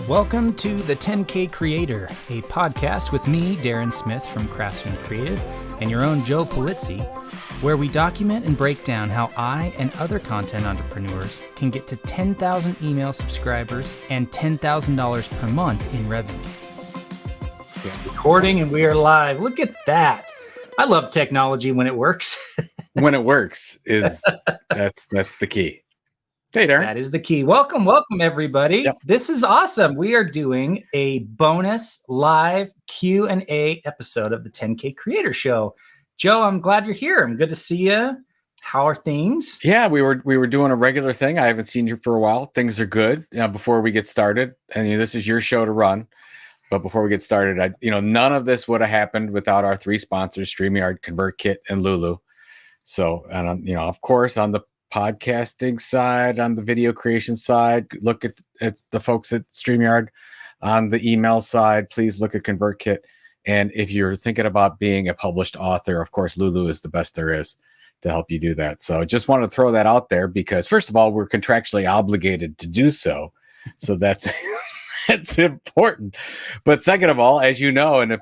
Welcome to the 10K Creator, a podcast with me, Daren Smith from Craftsman Creative, and your own Joe Polizzi, where we document and break down how I and other content entrepreneurs can get to 10,000 email subscribers and $10,000 per month in revenue. It's recording and we are live. Look at that. I love technology when it works. When it works is that's the key. Hey, Daren. That is the key. Welcome, everybody. Yep. This is awesome. We are doing a bonus live Q&A episode of the 10K Creator Show. Joe, I'm glad you're here. I'm good to see you. How are things? Yeah, we were doing a regular thing. I haven't seen you for a while. Things are good. Before we get started, and this is your show to run. But before we get started, none of this would have happened without our three sponsors: StreamYard, ConvertKit, and Lulu. So, and of course, on the podcasting side, on the video creation side, look at the folks at StreamYard. On the email side, please look at ConvertKit. And if you're thinking about being a published author, of course, Lulu is the best there is to help you do that. So just wanted to throw that out there because, first of all, we're contractually obligated to do so. So that's that's important. But second of all, as you know, and if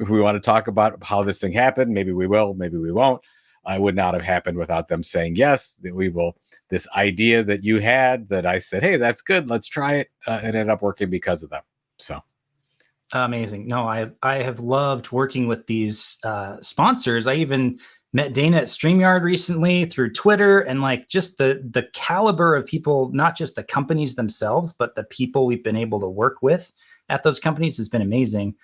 we want to talk about how this thing happened, maybe we will, maybe we won't. I would not have happened without them saying yes, that we will. This idea that you had, that I said, hey, that's good, let's try it. It ended up working because of them. So amazing. No, I have loved working with these sponsors. I even met Dana at StreamYard recently through Twitter, and just the caliber of people, not just the companies themselves, but the people we've been able to work with at those companies has been amazing.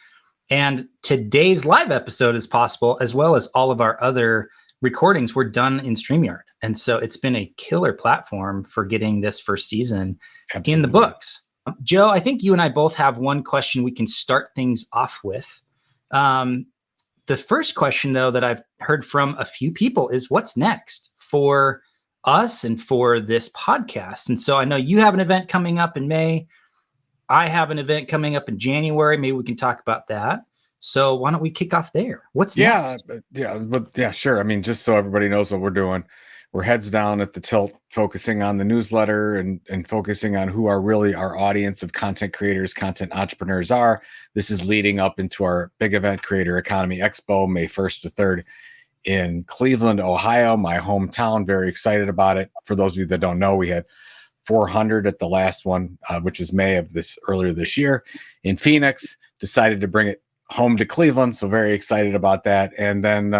And today's live episode is possible, as well as all of our other recordings were done in StreamYard. And so it's been a killer platform for getting this first season in the books. Joe, I think you and I both have one question we can start things off with. The first question, though, that I've heard from a few people is what's next for us and for this podcast. And so I know you have an event coming up in May. I have an event coming up in January. Maybe we can talk about that. So why don't we kick off there? What's next? Yeah, sure. I mean, just so everybody knows what we're doing, we're heads down at the tilt, focusing on the newsletter and focusing on who our audience of content creators, content entrepreneurs are. This is leading up into our big event, Creator Economy Expo, May 1st to 3rd in Cleveland, Ohio, my hometown. Very excited about it. For those of you that don't know, we had 400 at the last one, which was May of earlier this year in Phoenix. Decided to bring it home to Cleveland, so very excited about that. And then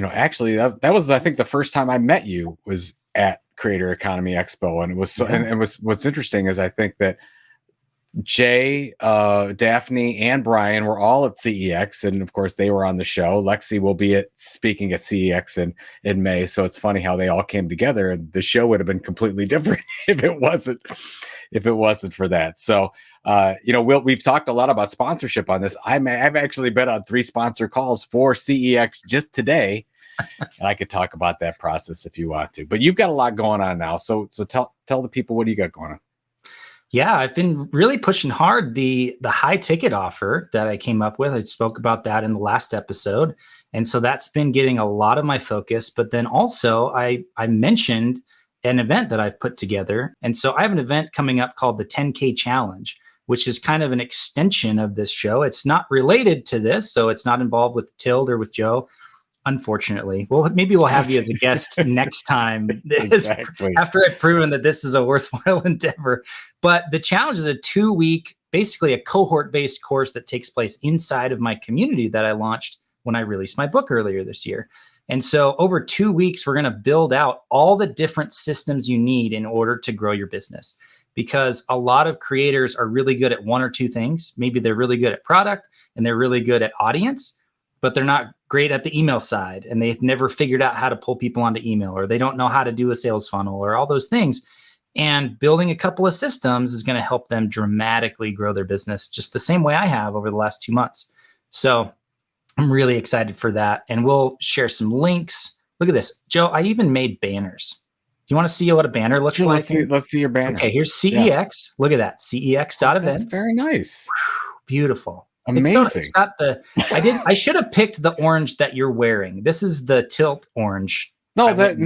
actually that was, I think, the first time I met you was at Creator Economy Expo. And it was so, and what's interesting is I think that Jay, Daphne, and Brian were all at CEX, and of course they were on the show. Lexi will be speaking at CEX in May, so it's funny how they all came together, and the show would have been completely different if it wasn't for that. So we've talked a lot about sponsorship on this. I've actually been on 3 sponsor calls for CEX just today. And I could talk about that process if you want to, but you've got a lot going on now. So tell the people, what do you got going on? Yeah, I've been really pushing hard the high ticket offer that I came up with. I spoke about that in the last episode. And so that's been getting a lot of my focus. But then also I mentioned an event that I've put together. And so I have an event coming up called the 10K Challenge, which is kind of an extension of this show. It's not related to this, so it's not involved with Tild or with Joe, unfortunately. Well, maybe we'll have you as a guest next time. Exactly. After I've proven that this is a worthwhile endeavor. But the challenge is a 2-week, basically a cohort-based course that takes place inside of my community that I launched when I released my book earlier this year. And so over 2 weeks, we're going to build out all the different systems you need in order to grow your business. Because a lot of creators are really good at one or two things. Maybe they're really good at product and they're really good at audience, but they're not great at the email side. And they've never figured out how to pull people onto email, or they don't know how to do a sales funnel, or all those things. And building a couple of systems is going to help them dramatically grow their business just the same way I have over the last 2 months. So I'm really excited for that. And we'll share some links. Look at this. Joe, I even made banners. Do you want to see what a banner looks like? Let's see your banner. Okay, here's CEX. Yeah. Look at that. CEX.events. That's very nice. Beautiful. Amazing. I should have picked the orange that you're wearing. This is the Tilt orange No, But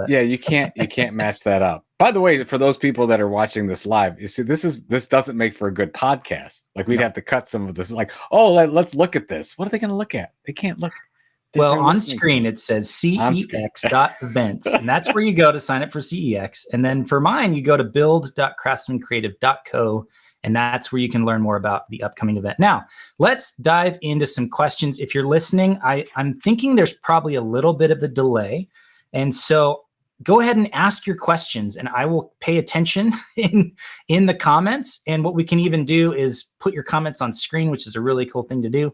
yeah, you can't match that up. By the way, for those people that are watching this live, you see, this doesn't make for a good podcast. Like we'd no. have to cut some of this. Like, oh, let's look at this. What are they going to look at? They can't look. Well, They're on listening screen it says cex.events, and that's where you go to sign up for CEX. And then for mine, you go to build.craftsmancreative.co, and that's where you can learn more about the upcoming event. Now, let's dive into some questions. If you're listening, I'm thinking there's probably a little bit of a delay. And so go ahead and ask your questions, and I will pay attention in the comments. And what we can even do is put your comments on screen, which is a really cool thing to do.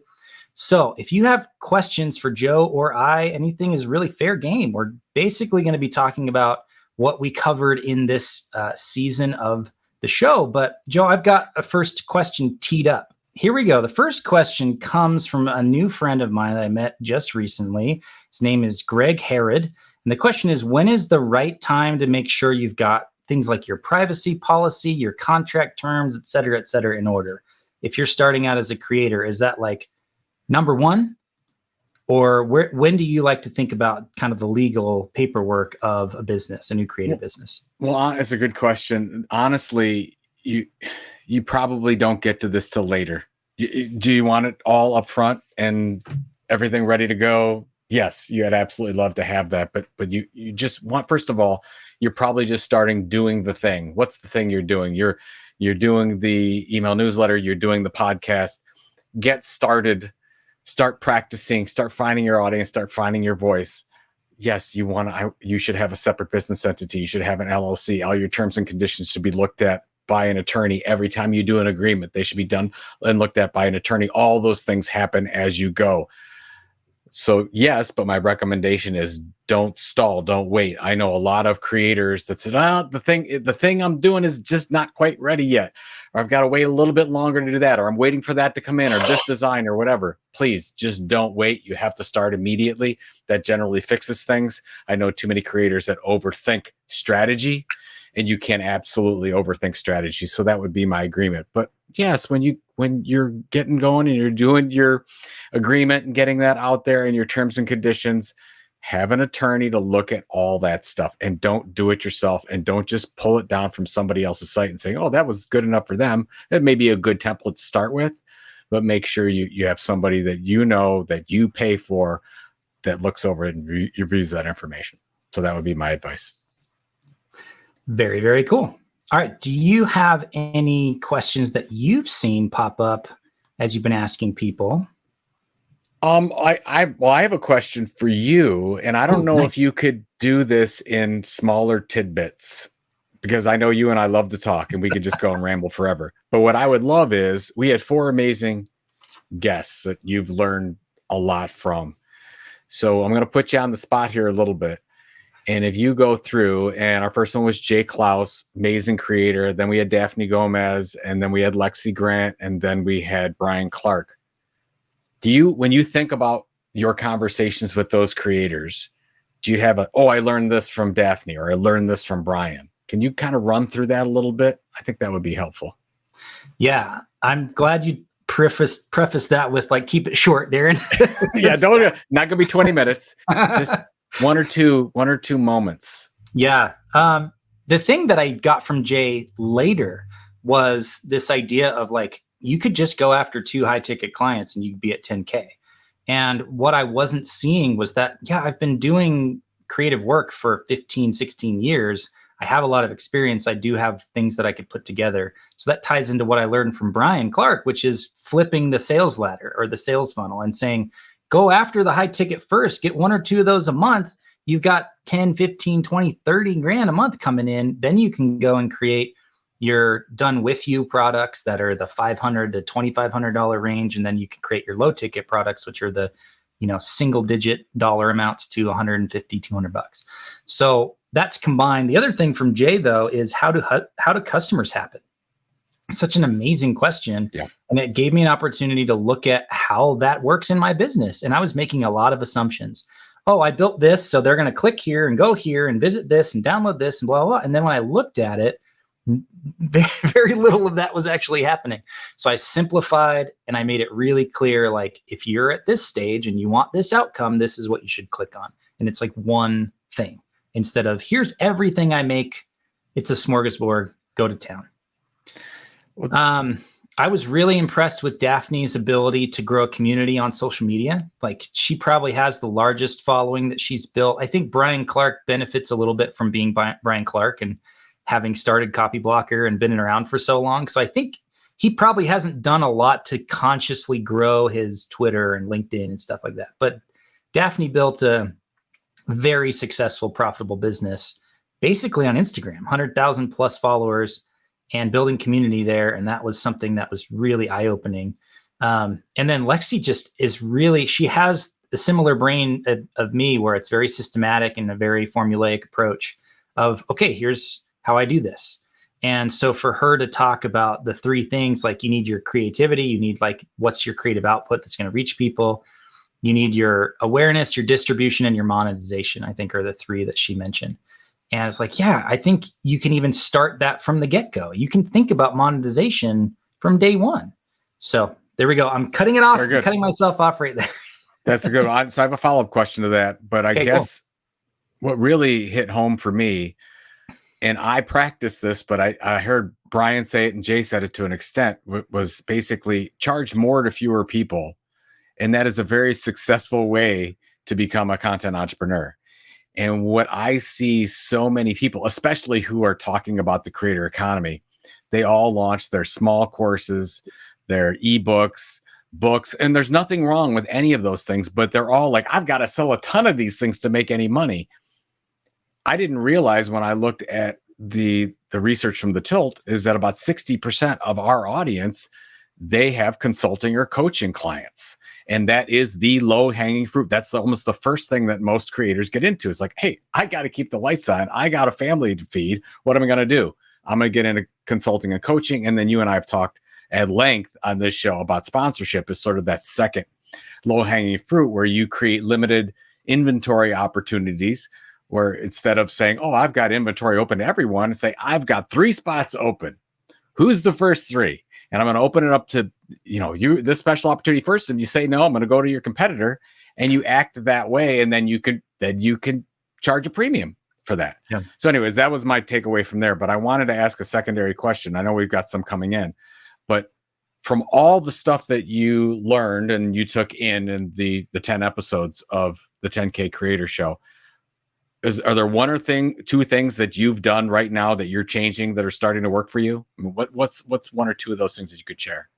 So if you have questions for Joe or I, anything is really fair game. We're basically going to be talking about what we covered in this season of the show. But Joe, I've got a first question teed up. Here we go. The first question comes from a new friend of mine that I met just recently. His name is Greg Herod. And the question is, when is the right time to make sure you've got things like your privacy policy, your contract terms, et cetera, in order? If you're starting out as a creator, is that like number one? Or when do you like to think about kind of the legal paperwork of a business, a new creative business? Well, it's a good question. Honestly, you probably don't get to this till later. Do you want it all up front and everything ready to go? Yes, you'd absolutely love to have that. But you just want, first of all, you're probably just starting doing the thing. What's the thing you're doing? You're doing the email newsletter. You're doing the podcast. Get started. Start practicing, start finding your audience, start finding your voice. Yes, you should have a separate business entity. You should have an LLC. All your terms and conditions should be looked at by an attorney. Every time you do an agreement, they should be done and looked at by an attorney. All those things happen as you go. So yes, but my recommendation is don't stall, don't wait. I know a lot of creators that said, the thing I'm doing is just not quite ready yet, or I've got to wait a little bit longer to do that, or I'm waiting for that to come in, or this design or whatever. Please just don't wait. You have to start immediately. That generally fixes things. I know too many creators that overthink strategy, and you can absolutely overthink strategy. So that would be my agreement. But yes, when you're getting going and you're doing your agreement and getting that out there and your terms and conditions, have an attorney to look at all that stuff, and don't do it yourself, and don't just pull it down from somebody else's site and say, oh, that was good enough for them. It may be a good template to start with, but make sure you have somebody that you know that you pay for that looks over it and reviews that information. So that would be my advice. Very, very cool. All right. Do you have any questions that you've seen pop up as you've been asking people? I have a question for you, and I don't know nice. if you could do this in smaller tidbits, because I know you and I love to talk and we could just go and ramble forever. But what I would love is, we had 4 amazing guests that you've learned a lot from. So I'm going to put you on the spot here a little bit. And if you go through, and our first one was Jay Klaus, amazing creator. Then we had Daphne Gomez, and then we had Lexi Grant, and then we had Brian Clark. When you think about your conversations with those creators, do you have I learned this from Daphne, or I learned this from Brian? Can you kind of run through that a little bit? I think that would be helpful. Yeah, I'm glad you preface that with like, keep it short, Daren. Yeah, not gonna be 20 minutes. Just one or two moments. Yeah. The thing that I got from Jay later was this idea of like, you could just go after 2 high ticket clients and you'd be at 10K. And what I wasn't seeing was that, I've been doing creative work for 15, 16 years. I have a lot of experience. I do have things that I could put together. So that ties into what I learned from Brian Clark, which is flipping the sales ladder or the sales funnel and saying, go after the high ticket first, get 1 or 2 of those a month. You've got 10, 15, 20, 30 grand a month coming in. Then you can go and create your done with you products that are the $500 to $2,500 range. And then you can create your low ticket products, which are the, single digit dollar amounts to 150, 200 bucks. So that's combined. The other thing from Jay though, is how do customers happen? Such an amazing question. Yeah. And it gave me an opportunity to look at how that works in my business. And I was making a lot of assumptions. Oh, I built this, so they're going to click here and go here and visit this and download this and blah, blah, blah. And then when I looked at it, very, very little of that was actually happening. So I simplified and I made it really clear, like, if you're at this stage and you want this outcome, this is what you should click on. And it's like one thing instead of here's everything I make. It's a smorgasbord, go to town. I was really impressed with Daphne's ability to grow a community on social media. Like, she probably has the largest following that she's built. I think Brian Clark benefits a little bit from being Brian Clark and having started Copyblocker and been around for so long. So I think he probably hasn't done a lot to consciously grow his Twitter and LinkedIn and stuff like that. But Daphne built a very successful, profitable business basically on Instagram, 100,000 plus followers, and building community there. And that was something that was really eye-opening. And then Lexi just is really, she has a similar brain of me where it's very systematic and a very formulaic approach of, okay, here's how I do this. And so for her to talk about the three things, like you need your creativity, you need like, what's your creative output that's going to reach people? You need your awareness, your distribution, and your monetization, I think are the three that she mentioned. And it's like, yeah, I think you can even start that from the get-go. You can think about monetization from day one. So there we go. I'm cutting it off. I'm cutting myself off right there. That's a good one. So I have a follow-up question to that. But I guess what really hit home for me, and I practiced this, but I heard Brian say it and Jay said it to an extent, was basically charge more to fewer people. And that is a very successful way to become a content entrepreneur. And what I see so many people, especially who are talking about the creator economy, they all launch their small courses, their ebooks, books, and there's nothing wrong with any of those things, but they're all like, I've got to sell a ton of these things to make any money. I didn't realize when I looked at the research from the Tilt is that about 60% of our audience, they have consulting or coaching clients. And that is the low hanging fruit. That's almost the first thing that most creators get into. It's like, hey, I got to keep the lights on. I got a family to feed. What am I going to do? I'm going to get into consulting and coaching. And then you and I have talked at length on this show about sponsorship is sort of that second low hanging fruit where you create limited inventory opportunities where instead of saying, oh, I've got inventory open to everyone, say, I've got 3 spots open. Who's the first 3? And I'm going to open it up to, you, this special opportunity first. And you say, no, I'm going to go to your competitor, and you act that way. And then you can charge a premium for that. Yeah. So anyways, that was my takeaway from there. But I wanted to ask a secondary question. I know we've got some coming in, but from all the stuff that you learned and you took in the 10 episodes of the 10K Creator Show, are there one or two things that you've done right now that you're changing that are starting to work for you? I mean, what's one or two of those things that you could share?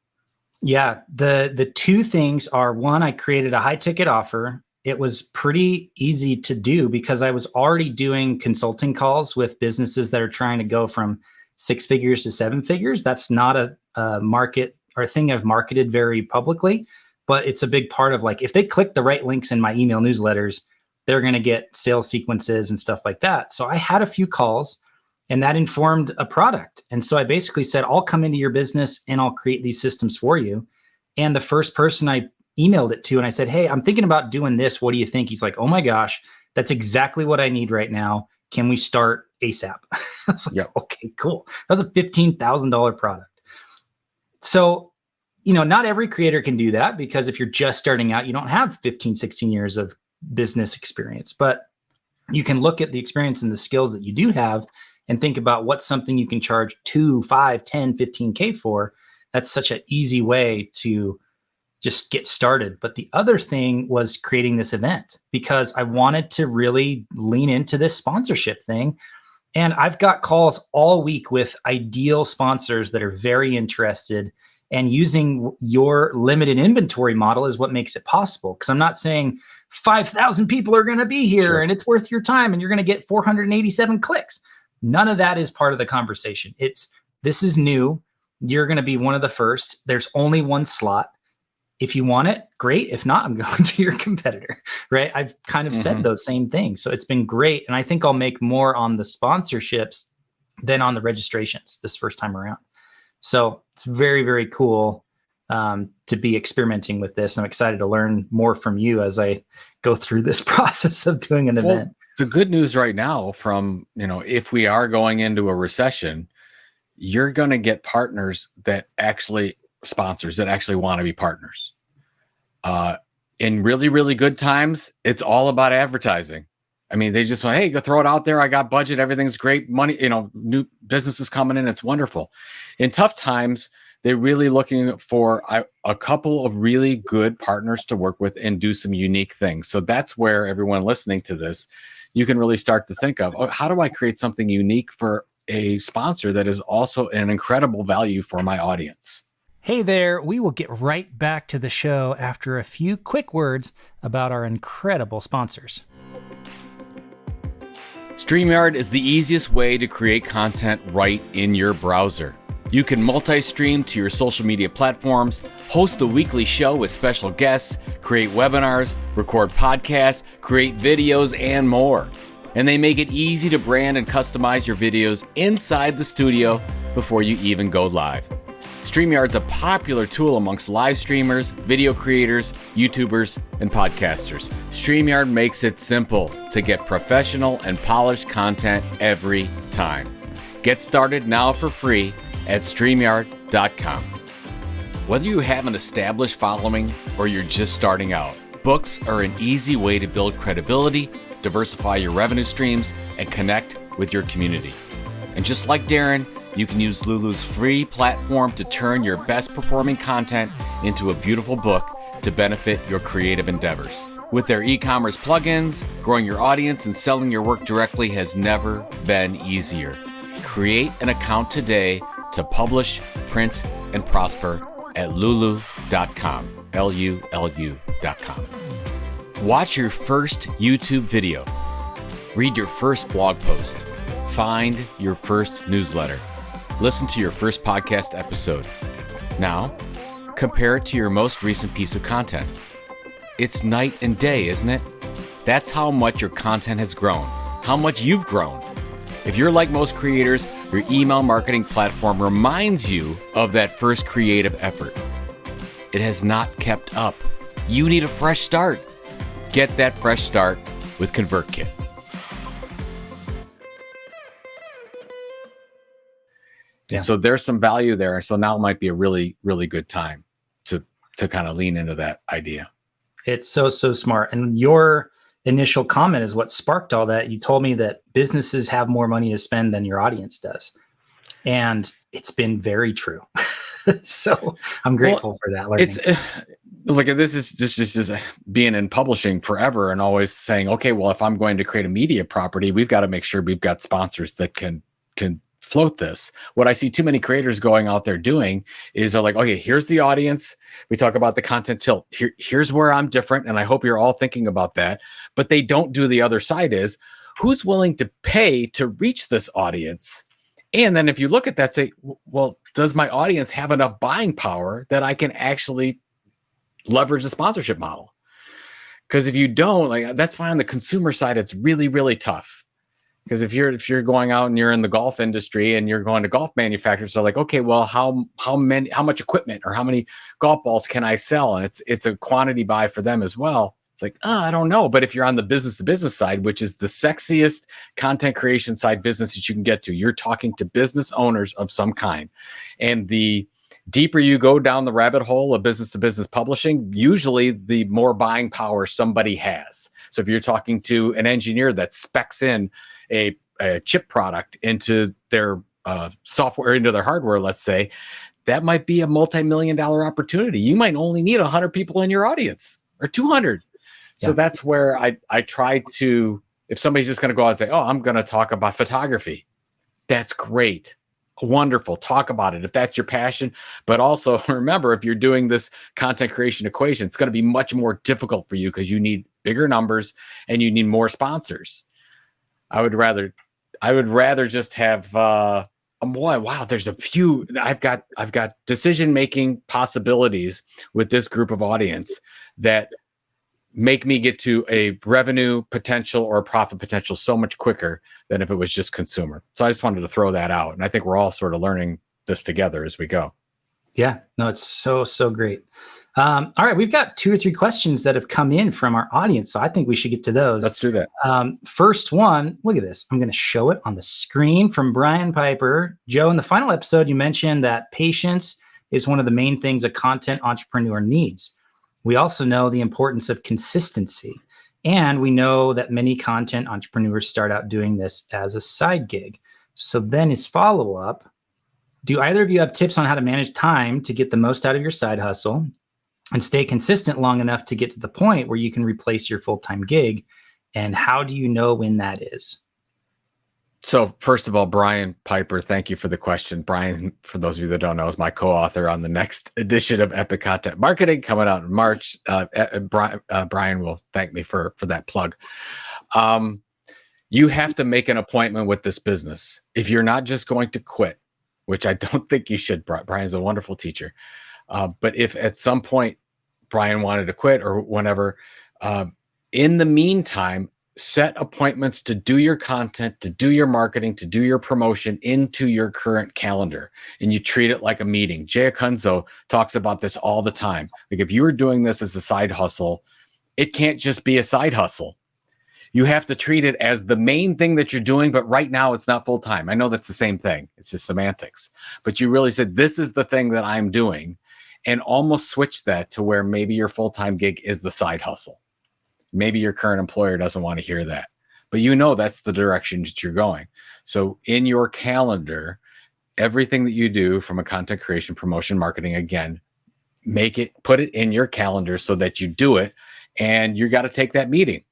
Yeah, the two things are, one, I created a high ticket offer. It was pretty easy to do because I was already doing consulting calls with businesses that are trying to go from 6 figures to 7 figures. That's not a market or a thing I've marketed very publicly, but it's a big part of, like, if they click the right links in my email newsletters, they're going to get sales sequences and stuff like that. So I had a few calls, and that informed a product. And so I basically said, I'll come into your business and I'll create these systems for you. And the first person I emailed it to, and I said, hey, I'm thinking about doing this. What do you think? He's like, oh my gosh, that's exactly what I need right now. Can we start ASAP? I was like, okay, cool. That was a $15,000 product. So, not every creator can do that, because if you're just starting out, you don't have 15, 16 years of business experience, but you can look at the experience and the skills that you do have and think about what's something you can charge 2, 5, 10, 15K for. That's such an easy way to just get started. But the other thing was creating this event, because I wanted to really lean into this sponsorship thing. And I've got calls all week with ideal sponsors that are very interested, and using your limited inventory model is what makes it possible. Because I'm not saying 5,000 people are going to be here and it's worth your time and you're going to get 487 clicks. None of that is part of the conversation. This is new. You're going to be one of the first. There's only one slot. If you want it, great. If not, I'm going to your competitor, right? I've kind of said those same things. So it's been great. And I think I'll make more on the sponsorships than on the registrations this first time around. So it's very, very cool to be experimenting with this. I'm excited to learn more from you as I go through this process of doing an event. The good news right now from, if we are going into a recession, you're going to get partners that actually sponsors that actually want to be partners. In really, really good times, it's all about advertising. I mean, they just want, hey, go throw it out there. I got budget. Everything's great. Money, new businesses coming in. It's wonderful. In tough times, they're really looking for a couple of really good partners to work with and do some unique things. So that's where everyone listening to this, you can really start to think of, how do I create something unique for a sponsor that is also an incredible value for my audience? Hey there, we will get right back to the show after a few quick words about our incredible sponsors. StreamYard is the easiest way to create content right in your browser. You can multi-stream to your social media platforms, host a weekly show with special guests, create webinars, record podcasts, create videos, and more. And they make it easy to brand and customize your videos inside the studio before you even go live. StreamYard's a popular tool amongst live streamers, video creators, YouTubers, and podcasters. StreamYard makes it simple to get professional and polished content every time. Get started now for free at StreamYard.com. Whether you have an established following or you're just starting out, books are an easy way to build credibility, diversify your revenue streams, and connect with your community. And just like Daren, you can use Lulu's free platform to turn your best performing content into a beautiful book to benefit your creative endeavors. With their e-commerce plugins, growing your audience and selling your work directly has never been easier. Create an account today to publish, print, and prosper at lulu.com, Lulu.com. Watch your first YouTube video. Read your first blog post. Find your first newsletter. Listen to your first podcast episode. Now, compare it to your most recent piece of content. It's night and day, isn't it? That's how much your content has grown, how much you've grown. If you're like most creators, your email marketing platform reminds you of that first creative effort. It has not kept up. You need a fresh start. Get that fresh start with ConvertKit. Yeah. So there's some value there. So now might be a really, really good time to kind of lean into that idea. It's so smart. And your initial comment is what sparked all that. You told me that businesses have more money to spend than your audience does. And it's been very true. So I'm grateful for that learning. It's like, this is just being in publishing forever and always saying, okay, well, if I'm going to create a media property, we've got to make sure we've got sponsors that can float this. What I see too many creators going out there doing is they're like, okay, here's the audience. We talk about the content tilt. Here's where I'm different. And I hope you're all thinking about that. But they don't do the other side is, who's willing to pay to reach this audience? And then if you look at that, say, well, does my audience have enough buying power that I can actually leverage the sponsorship model? Because if you don't, like, that's why on the consumer side, it's really, really tough. Because if you're going out and you're in the golf industry and you're going to golf manufacturers, they're like, okay, well, how much equipment or how many golf balls can I sell? And it's a quantity buy for them as well. It's like, I don't know. But if you're on the business to business side, which is the sexiest content creation side business that you can get to, you're talking to business owners of some kind. And the deeper you go down the rabbit hole of business to business publishing, usually the more buying power somebody has. So if you're talking to an engineer that specs in a chip product into their software, into their hardware, let's say, that might be a multi-million-dollar opportunity. You might only need 100 people in your audience or 200. So that's where I try to, if somebody's just going to go out and say, oh, I'm going to talk about photography. That's great. Wonderful. Talk about it if that's your passion. But also remember, if you're doing this content creation equation, it's going to be much more difficult for you because you need bigger numbers and you need more sponsors. I would rather just have wow, there's a few. I've got decision-making possibilities with this group of audience that make me get to a revenue potential or a profit potential so much quicker than if it was just consumer. So I just wanted to throw that out. And I think we're all sort of learning this together as we go. Yeah, no, it's so great. All right, we've got 2 or 3 questions that have come in from our audience, so I think we should get to those. Let's do that. First one, look at this. I'm going to show it on the screen from Brian Piper. Joe, in the final episode, you mentioned that patience is one of the main things a content entrepreneur needs. We also know the importance of consistency, and we know that many content entrepreneurs start out doing this as a side gig. So then his follow-up, do either of you have tips on how to manage time to get the most out of your side hustle and stay consistent long enough to get to the point where you can replace your full-time gig? And how do you know when that is? So first of all, Brian Piper, thank you for the question. Brian, for those of you that don't know, is my co-author on the next edition of Epic Content Marketing coming out in March. Brian will thank me for that plug. You have to make an appointment with this business. If you're not just going to quit, which I don't think you should. Brian's a wonderful teacher. But if at some point Brian wanted to quit or whenever, in the meantime, set appointments to do your content, to do your marketing, to do your promotion into your current calendar. And you treat it like a meeting. Jay Akunzo talks about this all the time. Like if you were doing this as a side hustle, it can't just be a side hustle. You have to treat it as the main thing that you're doing, but right now it's not full time. I know that's the same thing. It's just semantics. But you really said, this is the thing that I'm doing, and almost switch that to where maybe your full-time gig is the side hustle. Maybe your current employer doesn't want to hear that, but you know that's the direction that you're going. So in your calendar, everything that you do from a content creation, promotion, marketing, again, put it in your calendar so that you do it, and you got to take that meeting.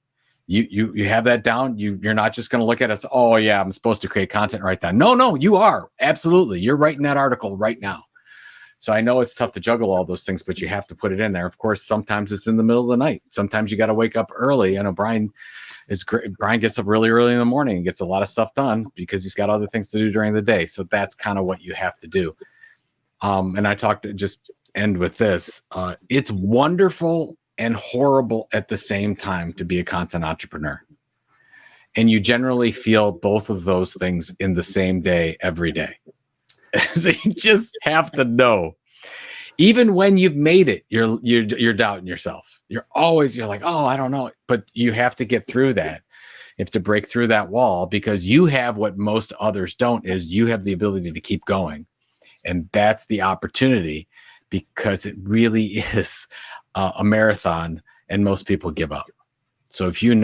You have that down. You're not just going to look at us. Oh yeah, I'm supposed to create content right then. No, you are. Absolutely. You're writing that article right now. So I know it's tough to juggle all those things, but you have to put it in there. Of course, sometimes it's in the middle of the night. Sometimes you got to wake up early. I know Brian is great. Brian gets up really early in the morning and gets a lot of stuff done because he's got other things to do during the day. So that's kind of what you have to do. And I talked to just end with this. It's wonderful and horrible at the same time to be a content entrepreneur. And you generally feel both of those things in the same day, every day. So you just have to know, even when you've made it, you're doubting yourself. You're like, oh, I don't know. But you have to get through that. You have to break through that wall, because you have what most others don't, is you have the ability to keep going. And that's the opportunity, because it really is a marathon, and most people give up. So if you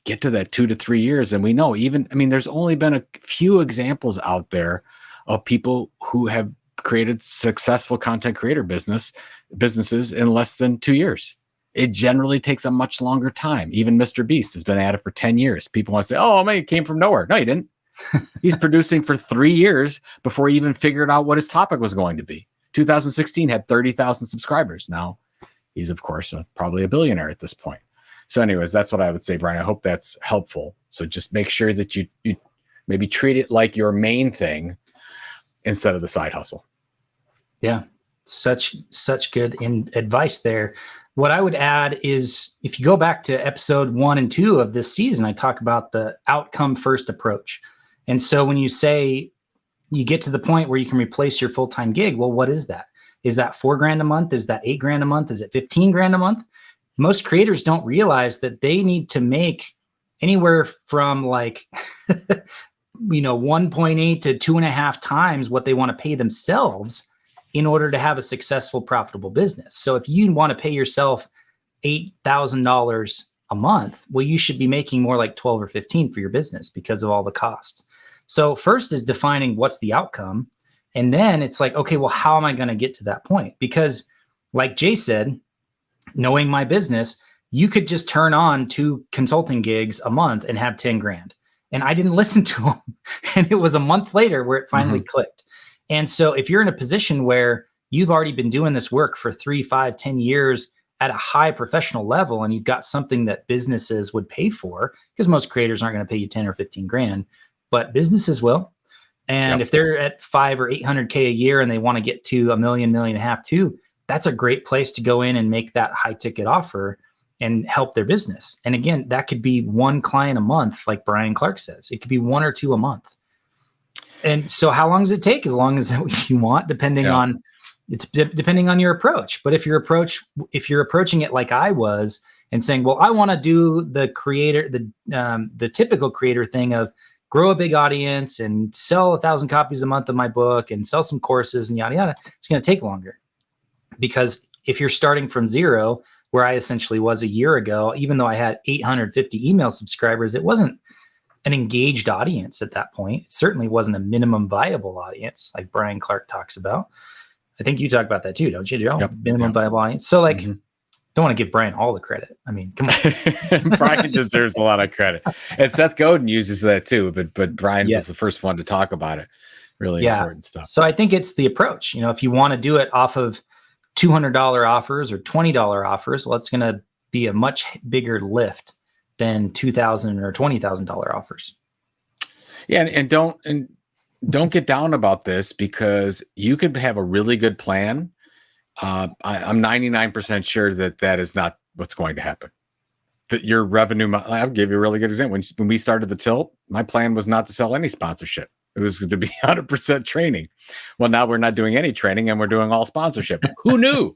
get to that 2 to 3 years, and we know there's only been a few examples out there of people who have created successful content creator businesses in less than 2 years. It generally takes a much longer time. Even Mr. Beast has been at it for 10 years. People want to say, oh man, it came from nowhere. No, he didn't. He's producing for 3 years before he even figured out what his topic was going to be. 2016 had 30,000 subscribers. Now he's, of course, probably a billionaire at this point. So anyways, that's what I would say, Brian. I hope that's helpful. So just make sure that you maybe treat it like your main thing instead of the side hustle. Yeah, such good advice there. What I would add is, if you go back to episode 1 and 2 of this season, I talk about the outcome first approach. And so when you say you get to the point where you can replace your full-time gig, well, what is that? Is that $4,000 a month? Is that $8,000 a month? Is it $15,000 a month? Most creators don't realize that they need to make anywhere from 1.8 to 2.5 times what they want to pay themselves in order to have a successful, profitable business. So if you want to pay yourself $8,000 a month, well, you should be making more like 12 or 15 for your business because of all the costs. So first is defining what's the outcome. And then it's like, okay, well, how am I going to get to that point? Because like Jay said, knowing my business, you could just turn on 2 consulting gigs a month and have 10 grand. And I didn't listen to them. And it was a month later where it finally clicked. And so if you're in a position where you've already been doing this work for 3, 5, 10 years at a high professional level, and you've got something that businesses would pay for, because most creators aren't going to pay you 10 or 15 grand, but businesses will. And if they're at 5 or 800K a year and they want to get to $1 million, $1.5 million too, that's a great place to go in and make that high ticket offer and help their business. And again, that could be 1 client a month, like Brian Clark says. It could be 1 or 2 a month. And so how long does it take? As long as you want, depending on It's depending on your approach. But if you're approaching it like I was and saying, well, I want to do the typical creator thing of grow a big audience and sell 1,000 copies a month of my book and sell some courses and yada, yada, it's going to take longer. Because if you're starting from zero, where I essentially was a year ago, even though I had 850 email subscribers, it wasn't an engaged audience at that point. It certainly wasn't a minimum viable audience like Brian Clark talks about. I think you talk about that too, don't you, Joe? Yep, minimum viable audience. So like, don't want to give Brian all the credit. I mean, come on. Brian deserves a lot of credit. And Seth Godin uses that too, but Brian was the first one to talk about it. Really important stuff. So I think it's the approach. If you want to do it off of $200 offers or $20 offers, well, it's going to be a much bigger lift than $2,000 or $20,000 offers. Yeah, and don't get down about this, because you could have a really good plan. I'm 99% sure that is not what's going to happen. That your revenue, I'll give you a really good example. When we started the Tilt, my plan was not to sell any sponsorship. It was to be 100% training. Well, now we're not doing any training and we're doing all sponsorship. Who knew?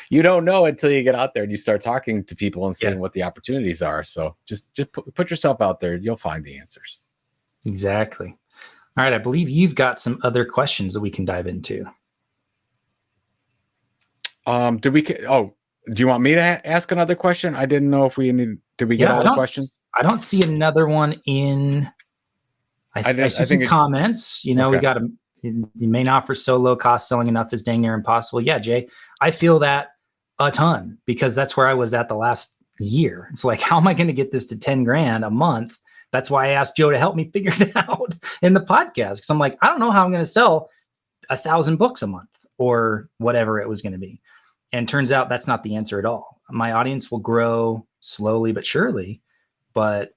You don't know until you get out there and you start talking to people and seeing what the opportunities are. So just put yourself out there. You'll find the answers. Exactly. All right. I believe you've got some other questions that we can dive into. Do you want me to ask another question? I didn't know if did we get all the questions? I don't see another one in. I see some comments. We got you may not offer so low cost, selling enough is dang near impossible. Yeah, Jay, I feel that a ton, because that's where I was at the last year. It's like, how am I going to get this to 10 grand a month? That's why I asked Joe to help me figure it out in the podcast. Cause I'm like, I don't know how I'm going to sell 1,000 books a month or whatever it was going to be. And turns out that's not the answer at all. My audience will grow slowly but surely, but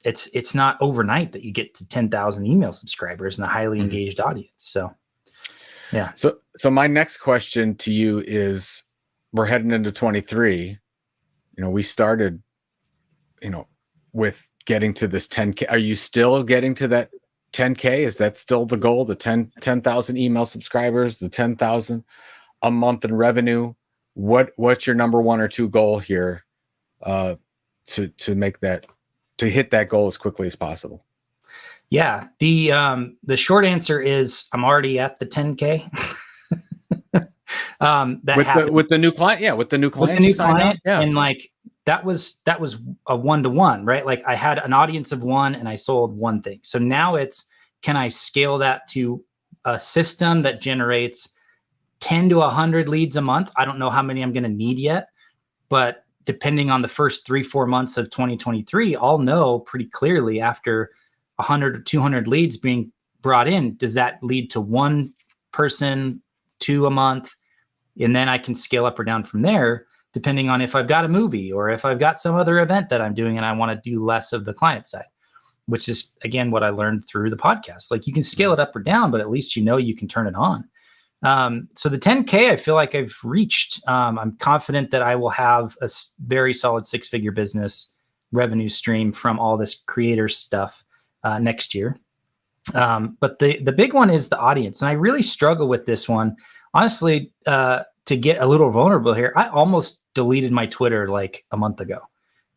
it's not overnight that you get to 10,000 email subscribers and a highly engaged audience. So, yeah. So my next question to you is, we're heading into 23. We started, with getting to this 10K. Are you still getting to that 10K? Is that still the goal? The 10,000 email subscribers, the 10,000 a month in revenue? What's your number one or two goal here to make that, to hit that goal as quickly as possible? Yeah. The short answer is I'm already at the 10K. With the new client. Yeah. With the new client. Yeah. And like, that was a 1-to-1, right? Like I had an audience of one and I sold one thing. So now it's, can I scale that to a system that generates 10 to 100 leads a month? I don't know how many I'm going to need yet, but depending on the first 3-4 months of 2023, I'll know pretty clearly after 100 or 200 leads being brought in, does that lead to one person, 2 a month? And then I can scale up or down from there, depending on if I've got a movie or if I've got some other event that I'm doing and I want to do less of the client side, which is, again, what I learned through the podcast. Like you can scale it up or down, but at least you can turn it on. So the 10K, I feel like I've reached. I'm confident that I will have a very solid 6-figure business revenue stream from all this creator stuff next year. But the big one is the audience. And I really struggle with this one. Honestly, to get a little vulnerable here, I almost deleted my Twitter like a month ago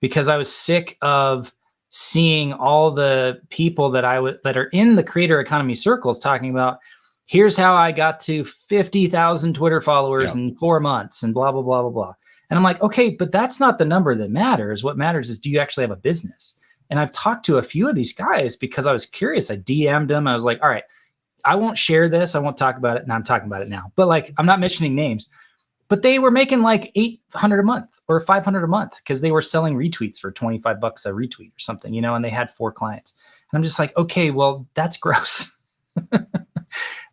because I was sick of seeing all the people that that are in the creator economy circles talking about, here's how I got to 50,000 Twitter followers in 4 months and blah, blah, blah, blah, blah. And I'm like, okay, but that's not the number that matters. What matters is, do you actually have a business? And I've talked to a few of these guys because I was curious. I DM'd them. I was like, all right, I won't share this. I won't talk about it. And I'm talking about it now. But like, I'm not mentioning names. But they were making like $800 a month or $500 a month because they were selling retweets for $25 a retweet or something, and they had 4 clients. And I'm just like, okay, well, that's gross.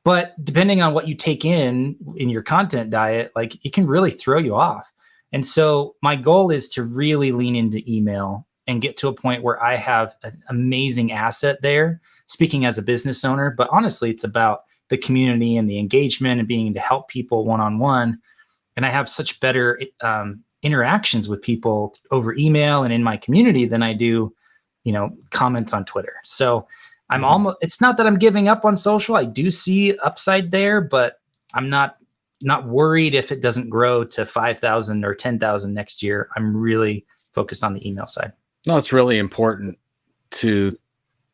But depending on what you take in your content diet, like it can really throw you off. And so my goal is to really lean into email and get to a point where I have an amazing asset there, speaking as a business owner. But honestly, it's about the community and the engagement and being able to help people one-on-one. And I have such better interactions with people over email and in my community than I do, comments on Twitter. So it's not that I'm giving up on social. I do see upside there, but I'm not not worried if it doesn't grow to 5,000 or 10,000 next year. I'm really focused on the email side. No, it's really important to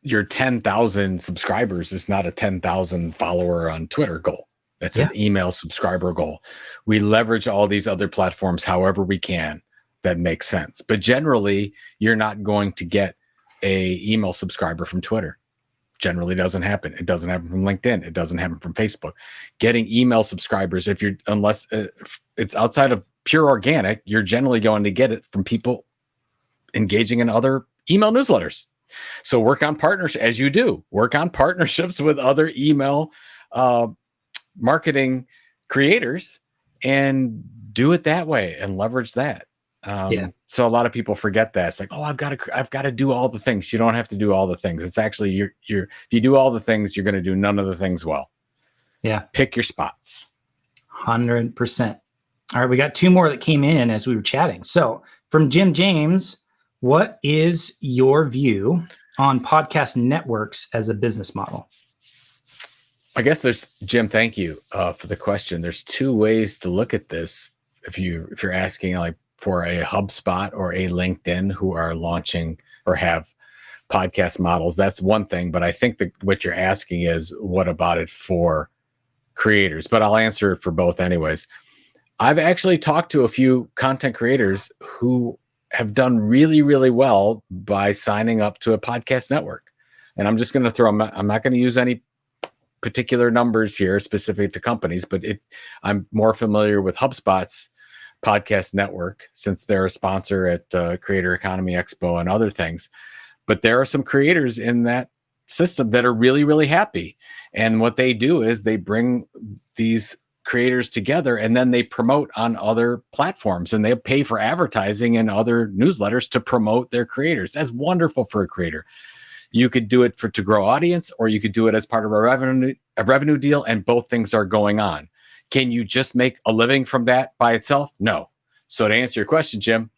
your 10,000 subscribers is not a 10,000 follower on Twitter goal. It's an email subscriber goal. We leverage all these other platforms however we can that makes sense. But generally, you're not going to get a email subscriber from Twitter. Generally doesn't happen. It doesn't happen from LinkedIn. It doesn't happen from Facebook. Getting email subscribers, unless it's outside of pure organic, you're generally going to get it from people engaging in other email newsletters. So work on partnerships as you do. Work on partnerships with other email marketing creators and do it that way and leverage that. So a lot of people forget that. It's like, oh, I've got to do all the things. You don't have to do all the things. It's actually if you do all the things, you're going to do none of the things well. Yeah. Pick your spots. 100%. All right. We got two more that came in as we were chatting. So from Jim James, what is your view on podcast networks as a business model? I guess Jim, thank you for the question. There's two ways to look at this. If you're asking like for a HubSpot or a LinkedIn who are launching or have podcast models, that's one thing. But I think that what you're asking is, what about it for creators? But I'll answer it for both anyways. I've actually talked to a few content creators who have done really, really well by signing up to a podcast network. And I'm just going to I'm not going to use any particular numbers here specific to companies, but I'm more familiar with HubSpot's podcast network since they're a sponsor at Creator Economy Expo and other things. But there are some creators in that system that are really, really happy. And what they do is they bring these creators together and then they promote on other platforms and they pay for advertising in other newsletters to promote their creators. That's wonderful for a creator. You could do it to grow audience, or you could do it as part of a revenue deal, and both things are going on. Can you just make a living from that by itself? No. So to answer your question, Jim,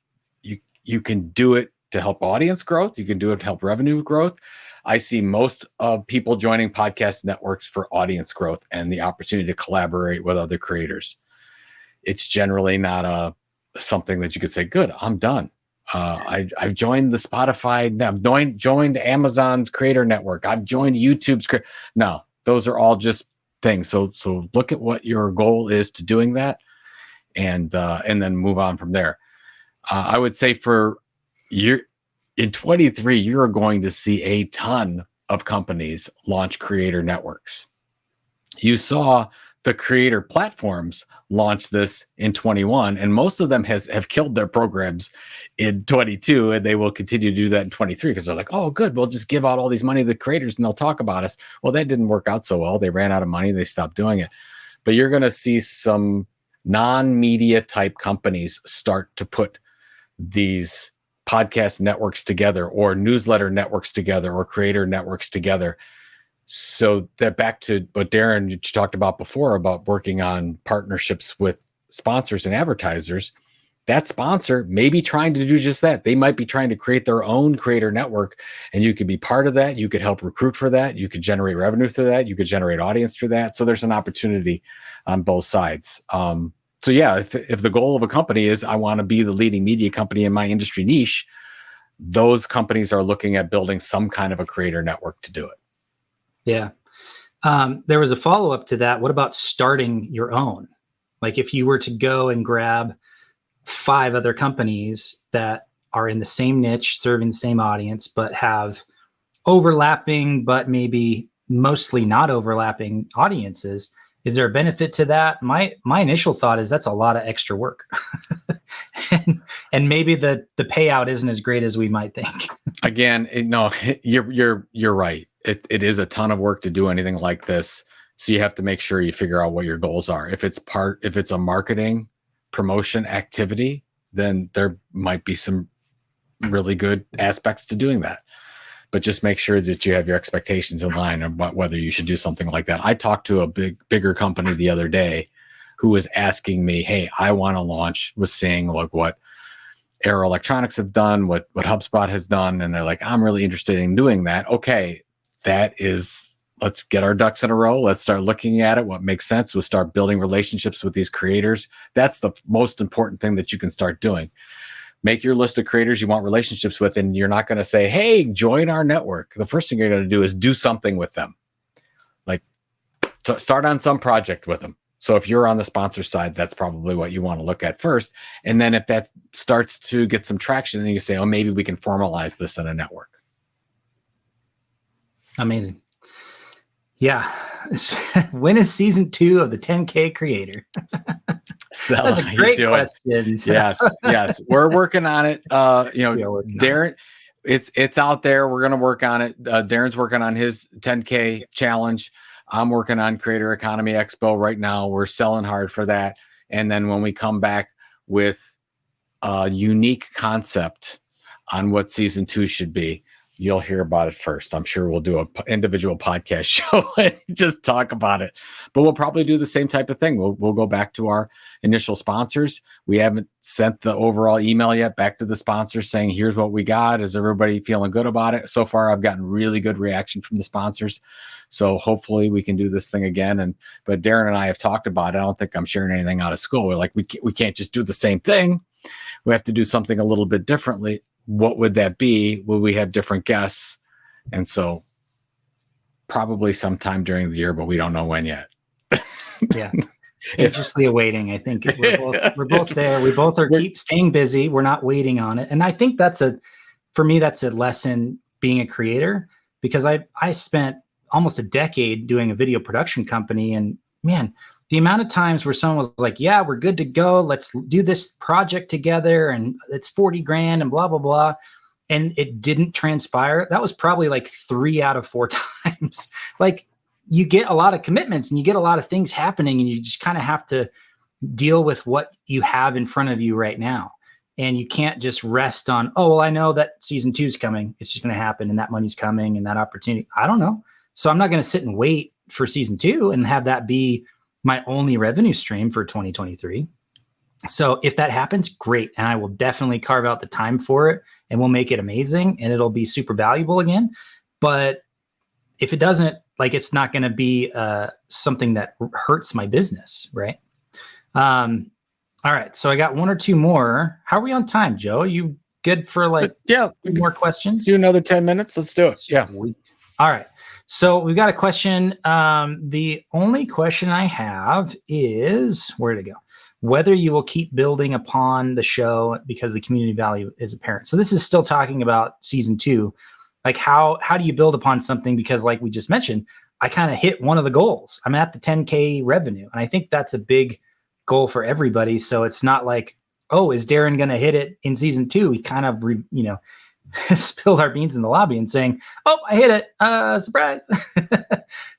you can do it to help audience growth. You can do it to help revenue growth. I see most of people joining podcast networks for audience growth and the opportunity to collaborate with other creators. It's generally not something that you could say, good, I'm done. I've joined the Spotify. I've joined Amazon's creator network. I've joined YouTube's. No, those are all just things. So look at what your goal is to doing that, and then move on from there. I would say in 23, you're going to see a ton of companies launch creator networks. You saw the creator platforms launch this in 21, and most of them have killed their programs in 22, and they will continue to do that in 23 because they're like, oh, good, we'll just give out all these money to the creators and they'll talk about us. Well, that didn't work out so well. They ran out of money. They stopped doing it. But you're going to see some non-media type companies start to put these podcast networks together, or newsletter networks together, or creator networks together. So that back to what Daren, you talked about before about working on partnerships with sponsors and advertisers, that sponsor may be trying to do just that. They might be trying to create their own creator network, and you could be part of that. You could help recruit for that. You could generate revenue through that. You could generate audience through that. So there's an opportunity on both sides. So yeah, if the goal of a company is I want to be the leading media company in my industry niche, those companies are looking at building some kind of a creator network to do it. Yeah. There was a follow-up to that. What about starting your own? Like if you were to go and grab 5 other companies that are in the same niche, serving the same audience, but have overlapping, but maybe mostly not overlapping audiences, is there a benefit to that? My initial thought is that's a lot of extra work. and maybe the payout isn't as great as we might think. Again, no, you're right. It is a ton of work to do anything like this. So you have to make sure you figure out what your goals are. If it's a marketing promotion activity, then there might be some really good aspects to doing that. But just make sure that you have your expectations in line about whether you should do something like that. I talked to a bigger company the other day who was asking me, hey, I want to launch, was seeing like what Arrow Electronics have done, what HubSpot has done. And they're like, I'm really interested in doing that. Okay, that is let's get our ducks in a row. Let's start looking at it. What makes sense? We'll start building relationships with these creators. That's the most important thing that you can start doing. Make your list of creators you want relationships with, and you're not going to say, hey, join our network. The first thing you're going to do is do something with them. Like start on some project with them. So if you're on the sponsor side, that's probably what you want to look at first. And then if that starts to get some traction, then you say, oh, maybe we can formalize this in a network. Amazing. Yeah. When is season 2 of the 10K Creator? So that's a great question. Yes. We're working on it. Daren, it's out there. We're going to work on it. Daren's working on his 10K challenge. I'm working on Creator Economy Expo right now. We're selling hard for that. And then when we come back with a unique concept on what season 2 should be, you'll hear about it first. I'm sure we'll do an individual podcast show and just talk about it. But we'll probably do the same type of thing. We'll go back to our initial sponsors. We haven't sent the overall email yet back to the sponsors saying, here's what we got. Is everybody feeling good about it? So far, I've gotten really good reaction from the sponsors. So hopefully we can do this thing again. But Daren and I have talked about it. I don't think I'm sharing anything out of school. We're like, we can't just do the same thing. We have to do something a little bit differently. What would that be? Will we have different guests? And so probably sometime during the year, but we don't know when yet. Yeah. Anxiously awaiting. I think we're both there. We both are keep staying busy. We're not waiting on it. And I think for me, that's a lesson being a creator, because I spent almost a decade doing a video production company, and man, the amount of times where someone was like, yeah, we're good to go. Let's do this project together. And it's 40 grand and blah, blah, blah. And it didn't transpire. That was probably like 3 out of 4 times. Like, you get a lot of commitments and you get a lot of things happening, and you just kind of have to deal with what you have in front of you right now. And you can't just rest on, oh, well, I know that season 2 is coming. It's just going to happen, and that money's coming and that opportunity. I don't know. So I'm not going to sit and wait for season 2 and have that be my only revenue stream for 2023. So if that happens, great. And I will definitely carve out the time for it, and we'll make it amazing, and it'll be super valuable again. But if it doesn't, like, it's not going to be something that hurts my business. Right. All right. So I got 1 or 2 more. How are we on time, Joe? You good for more questions? Do another 10 minutes. Let's do it. Yeah. All right. So we've got a question. The only question I have is, where'd it go? Whether you will keep building upon the show because the community value is apparent. So this is still talking about season 2. Like, how do you build upon something? Because like we just mentioned, I kind of hit one of the goals. I'm at the 10K revenue. And I think that's a big goal for everybody. So it's not like, oh, is Daren going to hit it in season 2? We kind of, spilled our beans in the lobby and saying, oh, I hit it. Surprise.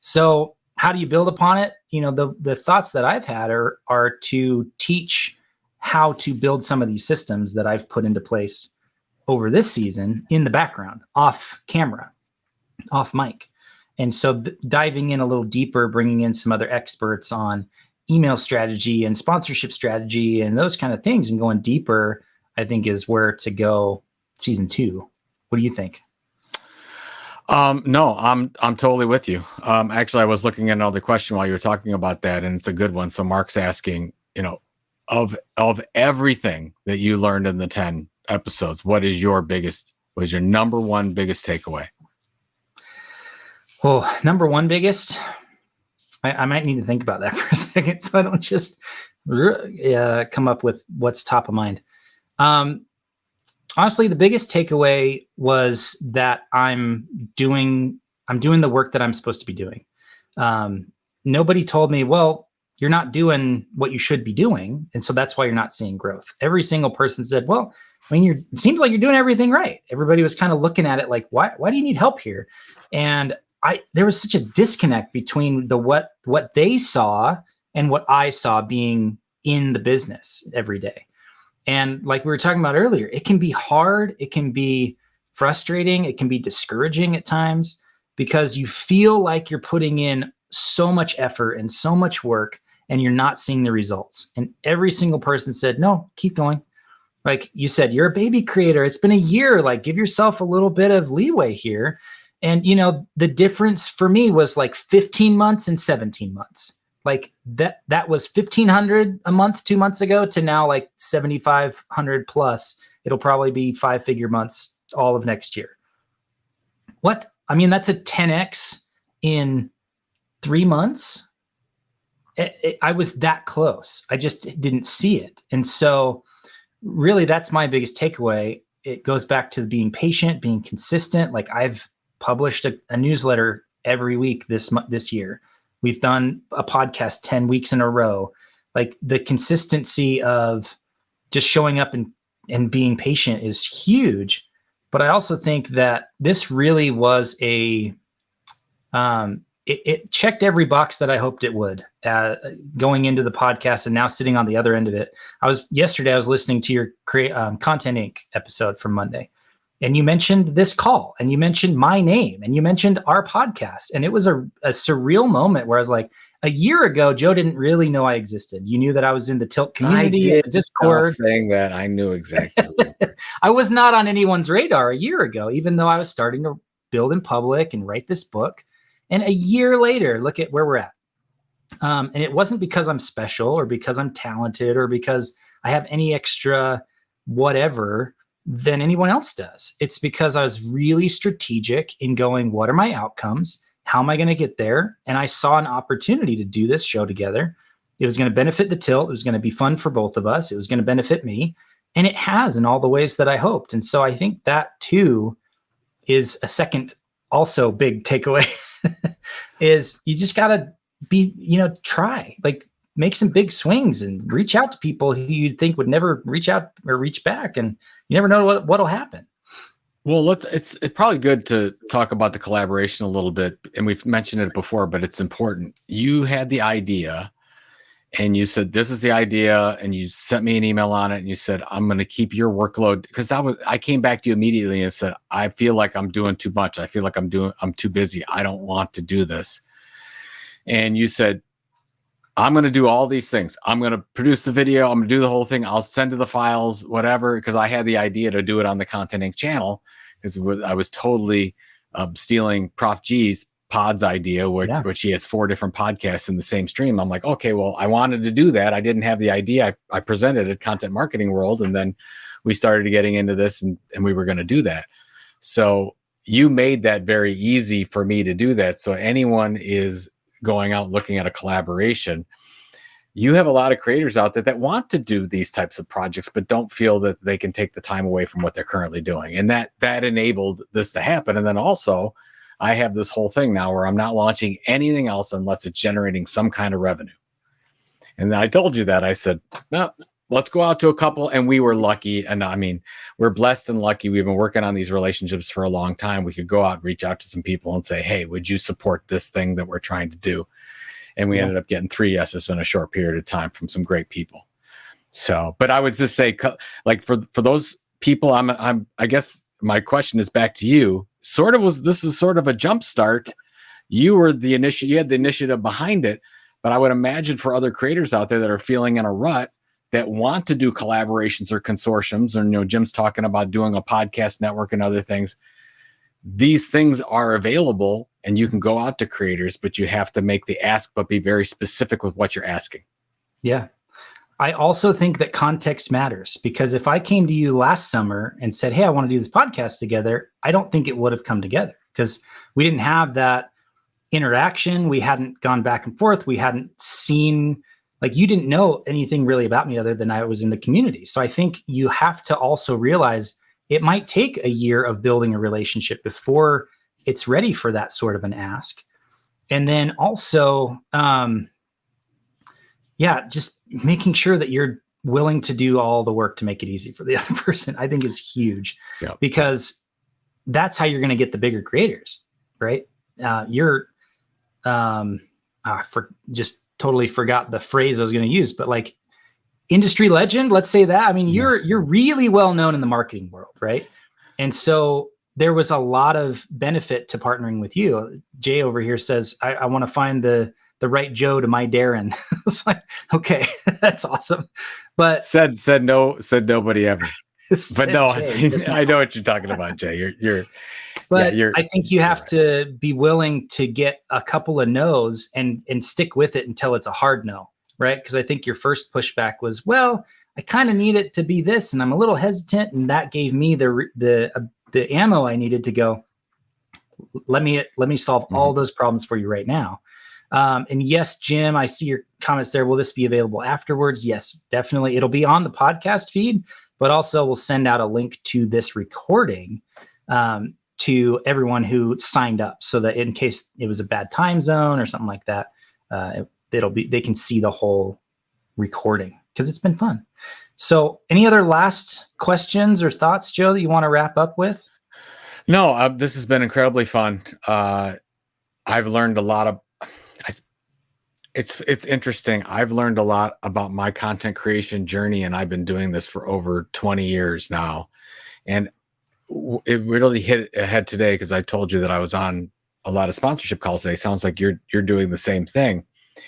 So how do you build upon it? The thoughts that I've had are to teach how to build some of these systems that I've put into place over this season in the background, off camera, off mic. And so diving in a little deeper, bringing in some other experts on email strategy and sponsorship strategy and those kind of things, and going deeper, I think is where to go season 2. What do you think? No, I'm totally with you. Actually, I was looking at another question while you were talking about that, and it's a good one. So Mark's asking, of everything that you learned in the 10 episodes, what is your number one biggest takeaway? Well, number one biggest, I might need to think about that for a second, so I don't just come up with what's top of mind. Honestly, the biggest takeaway was that I'm doing the work that I'm supposed to be doing. Nobody told me, well, you're not doing what you should be doing, and so that's why you're not seeing growth. Every single person said, well, I mean, it seems like you're doing everything right. Everybody was kind of looking at it like, why do you need help here? And there was such a disconnect between what they saw and what I saw being in the business every day. And like we were talking about earlier, it can be hard. It can be frustrating. It can be discouraging at times, because you feel like you're putting in so much effort and so much work, and you're not seeing the results. And every single person said, no, keep going. Like you said, you're a baby creator. It's been a year. Like, give yourself a little bit of leeway here. And, you know, the difference for me was like 15 months and 17 months. Like that was 1,500 a month 2 months ago to now like 7,500 plus. It'll probably be 5-figure months all of next year. What? I mean, that's a 10x in 3 months. I was that close. I just didn't see it. And so really that's my biggest takeaway. It goes back to being patient, being consistent. Like I've published a newsletter every week this year. We've done a podcast 10 weeks in a row. Like the consistency of just showing up and being patient is huge. But I also think that this really was it checked every box that I hoped it would going into the podcast and now sitting on the other end of it. Yesterday I was listening to your Content Inc. episode from Monday, and you mentioned this call and you mentioned my name and you mentioned our podcast. And it was a surreal moment where I was like, a year ago, Joe didn't really know I existed. You knew that I was in the Tilt community, I did Discord. Saying that, I knew exactly. I was not on anyone's radar a year ago, even though I was starting to build in public and write this book. And a year later, look at where we're at. And it wasn't because I'm special or because I'm talented or because I have any extra whatever than anyone else does. It's because I was really strategic in going, what are my outcomes? How am I going to get there? And I saw an opportunity to do this show together. It was going to benefit the Tilt. It was going to be fun for both of us. It was going to benefit me. And it has in all the ways that I hoped. And so I think that too is a second also big takeaway is you just got to be, try, like make some big swings and reach out to people who you'd think would never reach out or reach back. And you never know what'll happen. Well, it's probably good to talk about the collaboration a little bit. And we've mentioned it before, but it's important. You had the idea and you said, this is the idea. And you sent me an email on it and you said, I'm going to keep your workload. Because I came back to you immediately and said, I feel like I'm doing too much. I feel like I'm too busy. I don't want to do this. And you said, I'm going to do all these things. I'm going to produce the video. I'm going to do the whole thing. I'll send you the files, whatever. Because I had the idea to do it on the Content Inc. channel because I was totally stealing Prof G's Pod's idea, which he has 4 different podcasts in the same stream. I'm like, okay, well, I wanted to do that. I didn't have the idea. I presented at Content Marketing World, and then we started getting into this, and we were going to do that. So you made that very easy for me to do that. So anyone is going out looking at a collaboration, you have a lot of creators out there that want to do these types of projects, but don't feel that they can take the time away from what they're currently doing. And that enabled this to happen. And then also I have this whole thing now where I'm not launching anything else unless it's generating some kind of revenue. And I told you that. I said, no, let's go out to a couple. And we were lucky. And I mean, we're blessed and lucky. We've been working on these relationships for a long time. We could go out and reach out to some people and say, hey, would you support this thing that we're trying to do? And we ended up getting 3 yeses in a short period of time from some great people. So, but I would just say, like for those people, I guess my question is back to you. This is sort of a jump start. You had the initiative behind it, but I would imagine for other creators out there that are feeling in a rut that want to do collaborations or consortiums, and Jim's talking about doing a podcast network and other things. These things are available and you can go out to creators, but you have to make the ask, but be very specific with what you're asking. Yeah. I also think that context matters, because if I came to you last summer and said, hey, I want to do this podcast together, I don't think it would have come together because we didn't have that interaction. We hadn't gone back and forth. We hadn't seen, like, you didn't know anything really about me other than I was in the community. So I think you have to also realize it might take a year of building a relationship before it's ready for that sort of an ask. And then also, just making sure that you're willing to do all the work to make it easy for the other person, I think is huge. Because that's how you're going to get the bigger creators, right? Just totally forgot the phrase I was going to use, but like industry legend, let's say that. I mean, you're really well known in the marketing world, right? And so there was a lot of benefit to partnering with you. Jay over here says, I want to find the right Joe to my Daren. It's like, okay, that's awesome. But said nobody ever. But no, Jay, I know what you're talking about, Jay. But you're I think you have right. to be willing to get a couple of no's and stick with it until it's a hard no, right? Because I think your first pushback was, well, I kind of need it to be this, and I'm a little hesitant, and that gave me the ammo I needed to go. Let me solve all those problems for you right now. And yes, Jim, I see your comments there. Will this be available afterwards? Yes, definitely. It'll be on the podcast feed, but also we'll send out a link to this recording to everyone who signed up, so that in case it was a bad time zone or something like that, they can see the whole recording, because it's been fun. So any other last questions or thoughts, Joe, that you want to wrap up with? No, this has been incredibly fun. I've learned a lot of. It's interesting. I've learned a lot about my content creation journey, and I've been doing this for over 20 years now. And it really hit ahead today because I told you that I was on a lot of sponsorship calls today. Sounds like you're doing the same thing.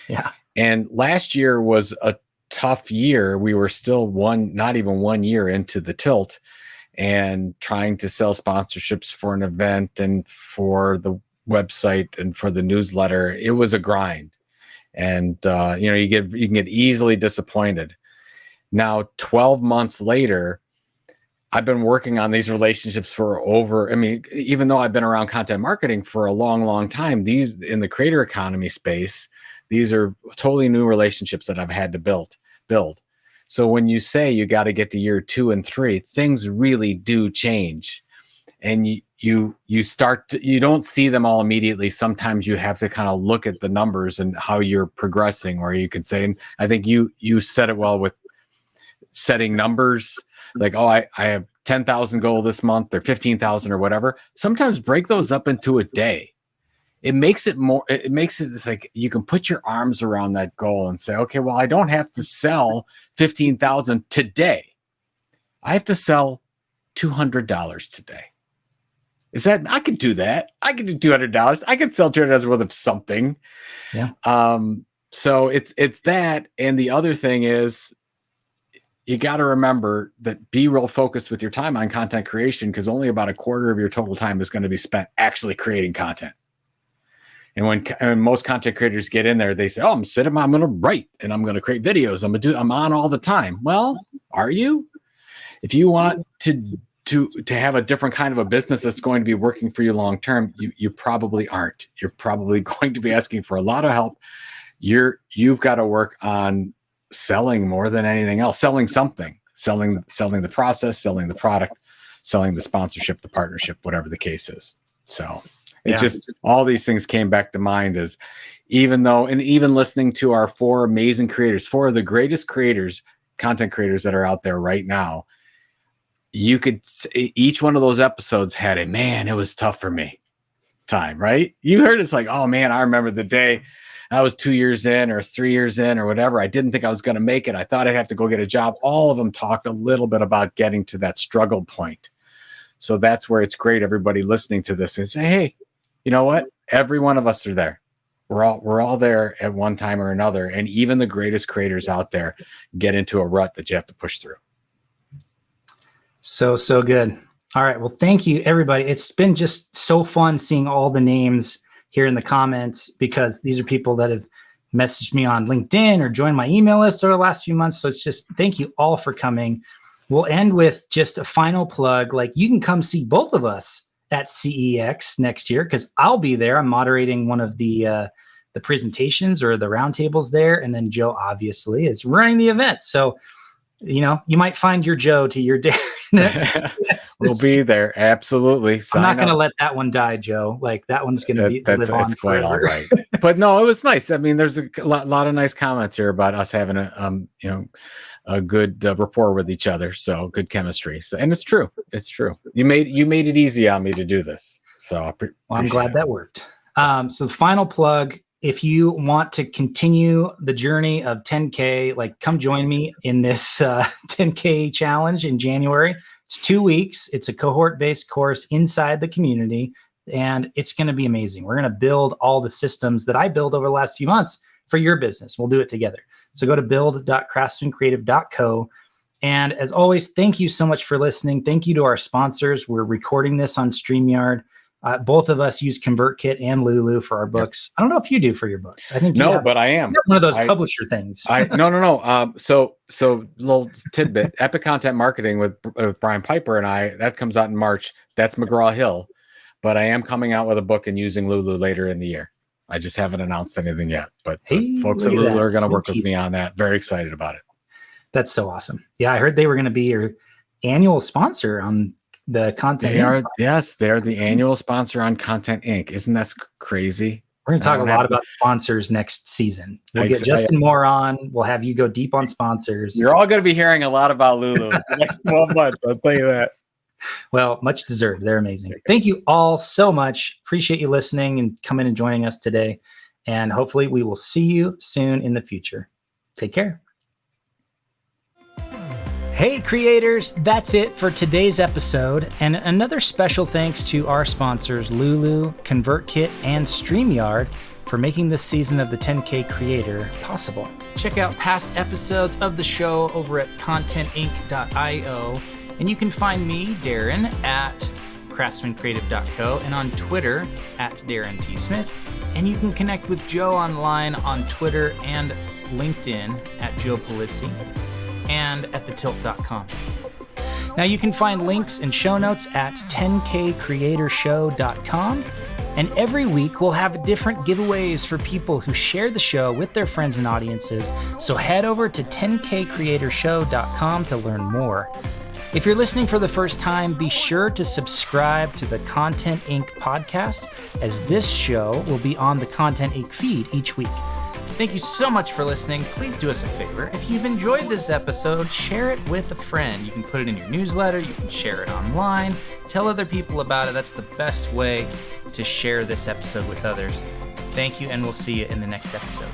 Yeah. And last year was a tough year. We were still not even 1 year into the tilt, and trying to sell sponsorships for an event and for the website and for the newsletter. It was a grind. And you can get easily disappointed. Now, 12 months later, I've been working on these relationships for even though I've been around content marketing for a long, long time, these in the creator economy space, these are totally new relationships that I've had to build. So when you say you got to get to year 2 and 3, things really do change. And you don't see them all immediately. Sometimes you have to kind of look at the numbers and how you're progressing, or you could say, and I think you said it well with setting numbers, like, oh, I have 10,000 goal this month, or 15,000 or whatever. Sometimes break those up into a day. It makes it it's like you can put your arms around that goal and say, okay, well, I don't have to sell 15,000 today. I have to sell $200 today. I could do that. I could do $200. I could sell $200 worth of something. Yeah. So it's that. And the other thing is, you got to remember that be real focused with your time on content creation, because only about a quarter of your total time is going to be spent actually creating content. And when most content creators get in there, they say, oh, I'm going to write and I'm going to create videos. I'm on all the time. Well, are you? If you want to have a different kind of a business that's going to be working for you long term, you probably aren't. You're probably going to be asking for a lot of help. You've got to work on selling more than anything else, selling something, selling the process, selling the product, selling the sponsorship, the partnership, whatever the case is. So just all these things came back to mind, as even listening to our 4 amazing creators, 4 of the greatest content creators that are out there right now, you could, each one of those episodes had it was tough for me time, right? You heard it's like, oh man, I remember the day I was 2 years in or 3 years in or whatever. I didn't think I was going to make it. I thought I'd have to go get a job. All of them talked a little bit about getting to that struggle point. So that's where it's great, everybody listening to this, and say, hey, you know what? Every one of us are there. We're all there at one time or another. And even the greatest creators out there get into a rut that you have to push through. So good. All right. Well, thank you, everybody. It's been just so fun seeing all the names here in the comments, because these are people that have messaged me on LinkedIn or joined my email list over the last few months. So it's just, thank you all for coming. We'll end with just a final plug. Like, you can come see both of us at CEX next year, because I'll be there. I'm moderating one of the presentations or the roundtables there. And then Joe obviously is running the event. So, you might find your Joe to your Daren. We'll be there. Absolutely. I'm not going to let that one die, Joe. Like, that one's going to live on quite forever. All right. But no, it was nice. I mean, there's a lot of nice comments here about us having a good rapport with each other. So good chemistry. So, and it's true. It's true. You made it easy on me to do this. So I'm glad that worked. So the final plug, if you want to continue the journey of 10K, like, come join me in this 10K challenge in January. It's 2 weeks. It's a cohort-based course inside the community, and it's going to be amazing. We're going to build all the systems that I built over the last few months for your business. We'll do it together. So go to build.craftsmancreative.co. And as always, thank you so much for listening. Thank you to our sponsors. We're recording this on StreamYard. Both of us use ConvertKit and Lulu for our books. I don't know if you do for your books. I think but I am one of those publisher things. No. So little tidbit: Epic Content Marketing with Brian Piper and I, that comes out in March. That's McGraw Hill, but I am coming out with a book and using Lulu later in the year. I just haven't announced anything yet, but the folks at Lulu are going to work with me on that. Very excited about it. That's so awesome. Yeah, I heard they were going to be your annual sponsor on the Content Inc. Yes, they're the annual sponsor on Content Inc. Isn't that crazy? We're going to talk a lot about sponsors next season. We'll get Justin Moore on. We'll have you go deep on sponsors. You're all going to be hearing a lot about Lulu the next 12 months. I'll tell you that. Well, much deserved. They're amazing. Thank you all so much. Appreciate you listening and coming and joining us today. And hopefully we will see you soon in the future. Take care. Hey creators, that's it for today's episode, and another special thanks to our sponsors Lulu, ConvertKit, and StreamYard for making this season of the 10K Creator possible. Check out past episodes of the show over at contentinc.io, and you can find me, Daren, at craftsmancreative.co and on Twitter at Daren T. Smith, and you can connect with Joe online on Twitter and LinkedIn at Joe Polizzi, and at thetilt.com. Now you can find links and show notes at 10kcreatorshow.com, and every week we'll have different giveaways for people who share the show with their friends and audiences, so head over to 10kcreatorshow.com to learn more. If you're listening for the first time, be sure to subscribe to the Content Inc. podcast, as this show will be on the Content Inc. feed each week. Thank you so much for listening. Please do us a favor. If you've enjoyed this episode, share it with a friend. You can put it in your newsletter. You can share it online. Tell other people about it. That's the best way to share this episode with others. Thank you, and we'll see you in the next episode.